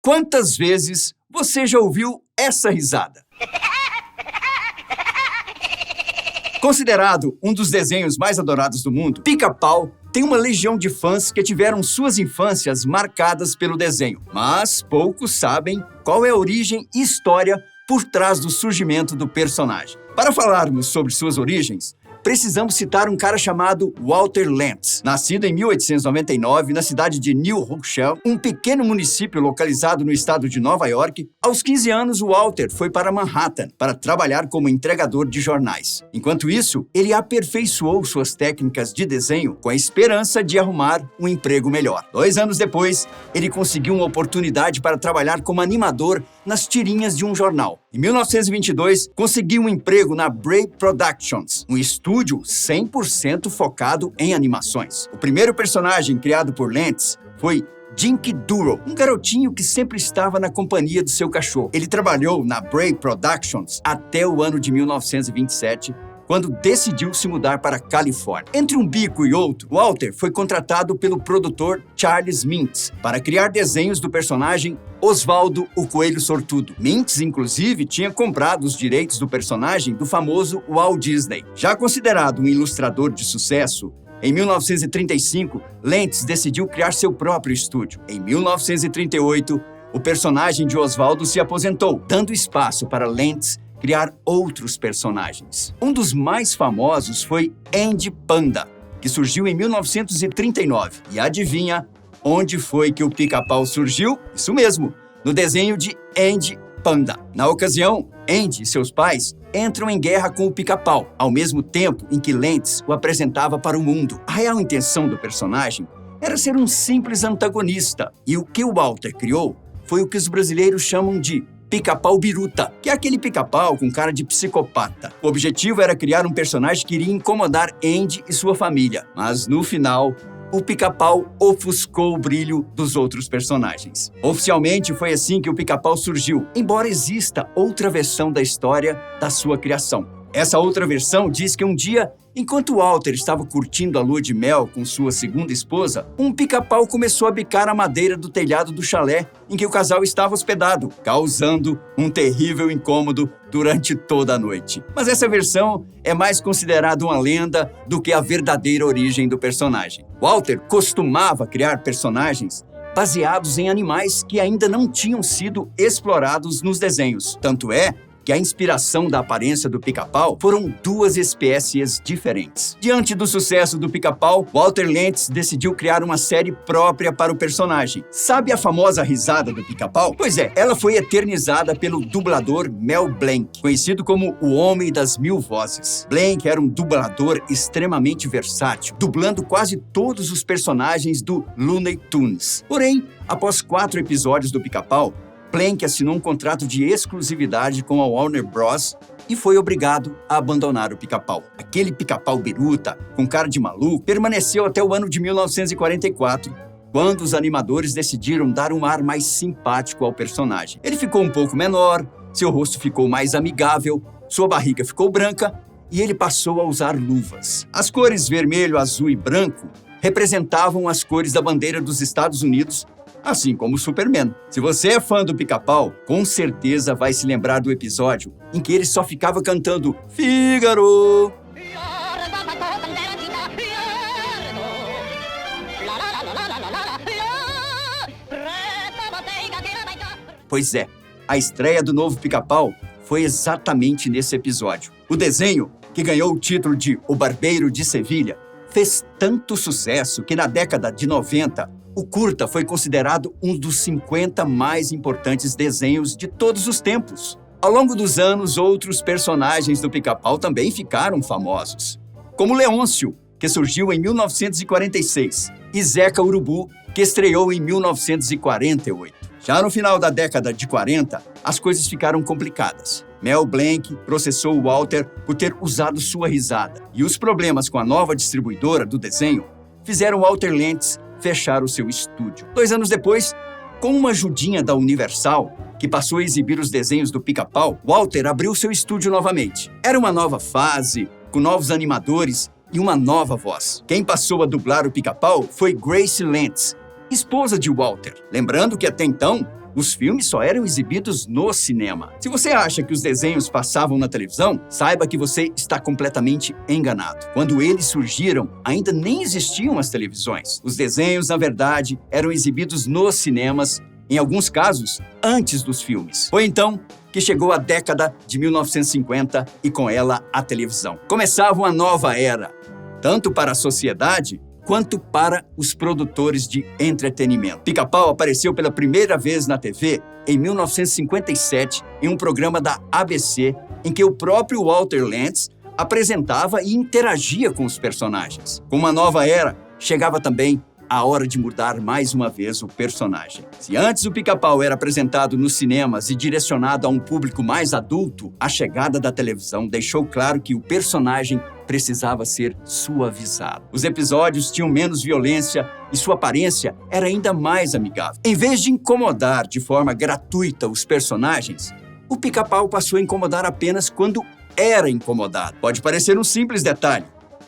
Quantas vezes você já ouviu essa risada? Considerado um dos desenhos mais adorados do mundo, Pica-Pau tem uma legião de fãs que tiveram suas infâncias marcadas pelo desenho. Mas poucos sabem qual é a origem e história por trás do surgimento do personagem. Para falarmos sobre suas origens, precisamos citar um cara chamado Walter Lantz. Nascido em 1899 na cidade de New Rochelle, um pequeno município localizado no estado de Nova York, aos 15 anos Walter foi para Manhattan para trabalhar como entregador de jornais. Enquanto isso, ele aperfeiçoou suas técnicas de desenho com a esperança de arrumar um emprego melhor. 2 anos depois, ele conseguiu uma oportunidade para trabalhar como animador nas tirinhas de um jornal. Em 1922, conseguiu um emprego na Brave Productions, um estúdio 100% focado em animações. O primeiro personagem criado por Lantz foi Dinky Doodle, um garotinho que sempre estava na companhia do seu cachorro. Ele trabalhou na Brave Productions até o ano de 1927, quando decidiu se mudar para a Califórnia. Entre um bico e outro, Walter foi contratado pelo produtor Charles Mintz para criar desenhos do personagem Osvaldo, o Coelho Sortudo. Mintz, inclusive, tinha comprado os direitos do personagem do famoso Walt Disney. Já considerado um ilustrador de sucesso, em 1935, Lantz decidiu criar seu próprio estúdio. Em 1938, o personagem de Osvaldo se aposentou, dando espaço para Lantz criar outros personagens. Um dos mais famosos foi Andy Panda, que surgiu em 1939. E adivinha onde foi que o Pica-Pau surgiu? Isso mesmo, no desenho de Andy Panda. Na ocasião, Andy e seus pais entram em guerra com o Pica-Pau, ao mesmo tempo em que Lantz o apresentava para o mundo. A real intenção do personagem era ser um simples antagonista, e o que o Walter criou foi o que os brasileiros chamam de Pica-Pau Biruta, que é aquele pica-pau com cara de psicopata. O objetivo era criar um personagem que iria incomodar Andy e sua família, mas no final, o Pica-Pau ofuscou o brilho dos outros personagens. Oficialmente foi assim que o Pica-Pau surgiu, embora exista outra versão da história da sua criação. Essa outra versão diz que um dia, enquanto Walter estava curtindo a lua de mel com sua segunda esposa, um pica-pau começou a bicar a madeira do telhado do chalé em que o casal estava hospedado, causando um terrível incômodo durante toda a noite. Mas essa versão é mais considerada uma lenda do que a verdadeira origem do personagem. Walter costumava criar personagens baseados em animais que ainda não tinham sido explorados nos desenhos. Tanto é que a inspiração da aparência do Pica-Pau foram 2 espécies diferentes. Diante do sucesso do Pica-Pau, Walter Lantz decidiu criar uma série própria para o personagem. Sabe a famosa risada do Pica-Pau? Pois é, ela foi eternizada pelo dublador Mel Blanc, conhecido como o Homem das Mil Vozes. Blanc era um dublador extremamente versátil, dublando quase todos os personagens do Looney Tunes. Porém, após 4 episódios do Pica-Pau, Blanc assinou um contrato de exclusividade com a Warner Bros. E foi obrigado a abandonar o Pica-Pau. Aquele Pica-Pau biruta, com cara de maluco, permaneceu até o ano de 1944, quando os animadores decidiram dar um ar mais simpático ao personagem. Ele ficou um pouco menor, seu rosto ficou mais amigável, sua barriga ficou branca e ele passou a usar luvas. As cores vermelho, azul e branco representavam as cores da bandeira dos Estados Unidos, assim como o Superman. Se você é fã do Pica-Pau, com certeza vai se lembrar do episódio em que ele só ficava cantando Fígaro. Pois é, a estreia do novo Pica-Pau foi exatamente nesse episódio. O desenho, que ganhou o título de O Barbeiro de Sevilha, fez tanto sucesso que na década de 90, o curta foi considerado um dos 50 mais importantes desenhos de todos os tempos. Ao longo dos anos, outros personagens do Pica-Pau também ficaram famosos, como Leôncio, que surgiu em 1946, e Zeca Urubu, que estreou em 1948. Já no final da década de 40, as coisas ficaram complicadas. Mel Blanc processou Walter por ter usado sua risada, e os problemas com a nova distribuidora do desenho fizeram Walter Lantz fechar o seu estúdio. 2 anos depois, com uma ajudinha da Universal, que passou a exibir os desenhos do Pica-Pau, Walter abriu seu estúdio novamente. Era uma nova fase, com novos animadores e uma nova voz. Quem passou a dublar o Pica-Pau foi Grace Lantz, esposa de Walter. Lembrando que até então, Os filmes só eram exibidos no cinema. Se você acha que os desenhos passavam na televisão, saiba que você está completamente enganado. Quando eles surgiram, ainda nem existiam as televisões. Os desenhos, na verdade, eram exibidos nos cinemas, em alguns casos, antes dos filmes. Foi então que chegou a década de 1950 e com ela a televisão. Começava uma nova era, tanto para a sociedade quanto para os produtores de entretenimento. Pica-Pau apareceu pela primeira vez na TV em 1957 em um programa da ABC em que o próprio Walter Lantz apresentava e interagia com os personagens. Com uma nova era, chegava também a hora de mudar mais uma vez o personagem. Se antes o Pica-Pau era apresentado nos cinemas e direcionado a um público mais adulto, a chegada da televisão deixou claro que o personagem precisava ser suavizado. Os episódios tinham menos violência e sua aparência era ainda mais amigável. Em vez de incomodar de forma gratuita os personagens, o Pica-Pau passou a incomodar apenas quando era incomodado. Pode parecer um simples detalhe,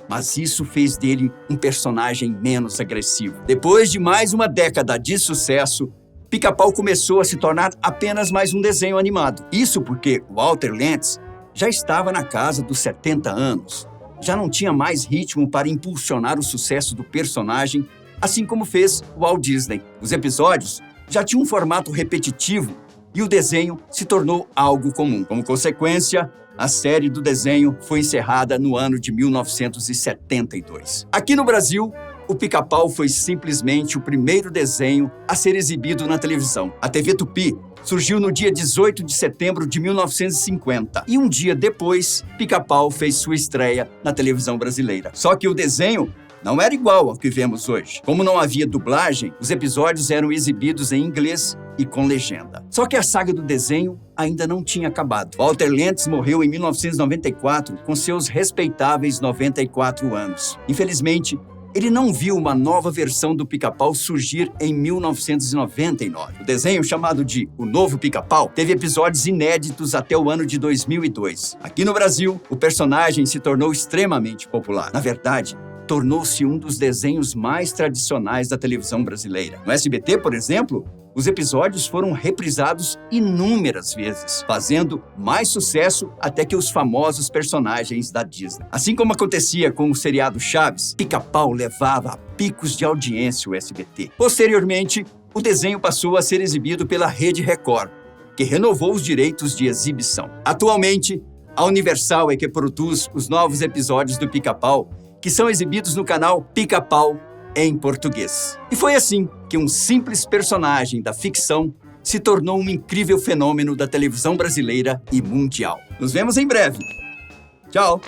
mas isso fez dele um personagem menos agressivo. Depois de mais uma década de sucesso, Pica-Pau começou a se tornar apenas mais um desenho animado. Isso porque Walter Lantz já estava na casa dos 70 anos. Já não tinha mais ritmo para impulsionar o sucesso do personagem, assim como fez Walt Disney. Os episódios já tinham um formato repetitivo e o desenho se tornou algo comum. Como consequência, a série do desenho foi encerrada no ano de 1972. Aqui no Brasil, o Pica-Pau foi simplesmente o primeiro desenho a ser exibido na televisão. A TV Tupi surgiu no dia 18 de setembro de 1950 e um dia depois, Pica-Pau fez sua estreia na televisão brasileira. Só que o desenho não era igual ao que vemos hoje. Como não havia dublagem, os episódios eram exibidos em inglês e com legenda. Só que a saga do desenho ainda não tinha acabado. Walter Lantz morreu em 1994 com seus respeitáveis 94 anos. Infelizmente, ele não viu uma nova versão do Pica-Pau surgir em 1999. O desenho, chamado de O Novo Pica-Pau, teve episódios inéditos até o ano de 2002. Aqui no Brasil, o personagem se tornou extremamente popular. Na verdade, tornou-se um dos desenhos mais tradicionais da televisão brasileira. No SBT, por exemplo, os episódios foram reprisados inúmeras vezes, fazendo mais sucesso até que os famosos personagens da Disney. Assim como acontecia com o seriado Chaves, Pica-Pau levava a picos de audiência o SBT. Posteriormente, o desenho passou a ser exibido pela Rede Record, que renovou os direitos de exibição. Atualmente, a Universal é que produz os novos episódios do Pica-Pau, que são exibidos no canal Pica-Pau em português. E foi assim que um simples personagem da ficção se tornou um incrível fenômeno da televisão brasileira e mundial. Nos vemos em breve. Tchau!